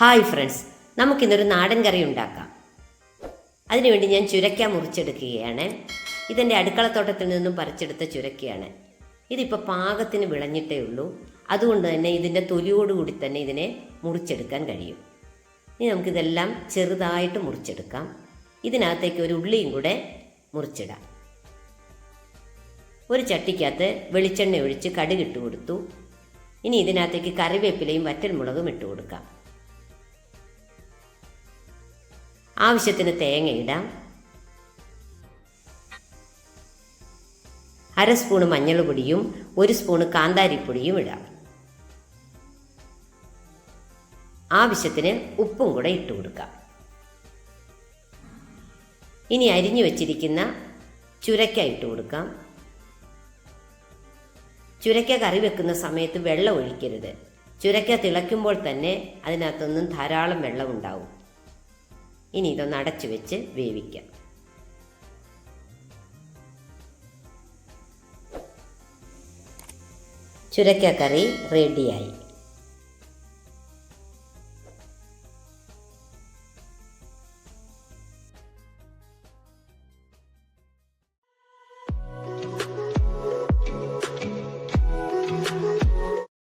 Hi friends, നമുക്കിന്നൊരു നാടൻ കറി ഉണ്ടാക്കാം. അതിനുവേണ്ടി ഞാൻ ചുരക്ക മുറിച്ചെടുക്കുകയാണ്. ഇതെൻ്റെ അടുക്കളത്തോട്ടത്തിൽ നിന്നും പറിച്ചെടുത്ത ചുരക്കയാണ്. ഇതിപ്പോൾ പാകത്തിന് വിളഞ്ഞിട്ടേ ഉള്ളൂ. അതുകൊണ്ട് തന്നെ ഇതിൻ്റെ തൊലിയോടുകൂടി തന്നെ ഇതിനെ മുറിച്ചെടുക്കാൻ കഴിയും. ഇനി നമുക്കിതെല്ലാം ചെറുതായിട്ട് മുറിച്ചെടുക്കാം. ഇതിനകത്തേക്ക് ഒരു ഉള്ളിയും കൂടെ മുറിച്ചിടാം. ഒരു ചട്ടിക്കകത്ത് വെളിച്ചെണ്ണ ഒഴിച്ച് കടുകിട്ട് കൊടുത്തു. ഇനി ഇതിനകത്തേക്ക് കറിവേപ്പിലയും വറ്റൽമുളകും ഇട്ട് കൊടുക്കാം. ആവശ്യത്തിന് തേങ്ങ ഇടാം. 1/2 സ്പൂണ് മഞ്ഞൾപ്പൊടിയും 1 സ്പൂണ് കാന്താരിപ്പൊടിയും ഇടാം. ആവശ്യത്തിന് ഉപ്പും കൂടെ ഇട്ട് കൊടുക്കാം. ഇനി അരിഞ്ഞു വച്ചിരിക്കുന്ന ചുരക്ക ഇട്ട് കൊടുക്കാം. ചുരക്ക കറി വെക്കുന്ന സമയത്ത് വെള്ളം ഒഴിക്കരുത്. ചുരക്ക തിളയ്ക്കുമ്പോൾ തന്നെ അതിനകത്തൊന്നും ധാരാളം വെള്ളം ഉണ്ടാവും. ഇനി ഇതൊന്ന് അടച്ചു വെച്ച് വേവിക്കാം. ചുരക്ക കറി റെഡിയായി.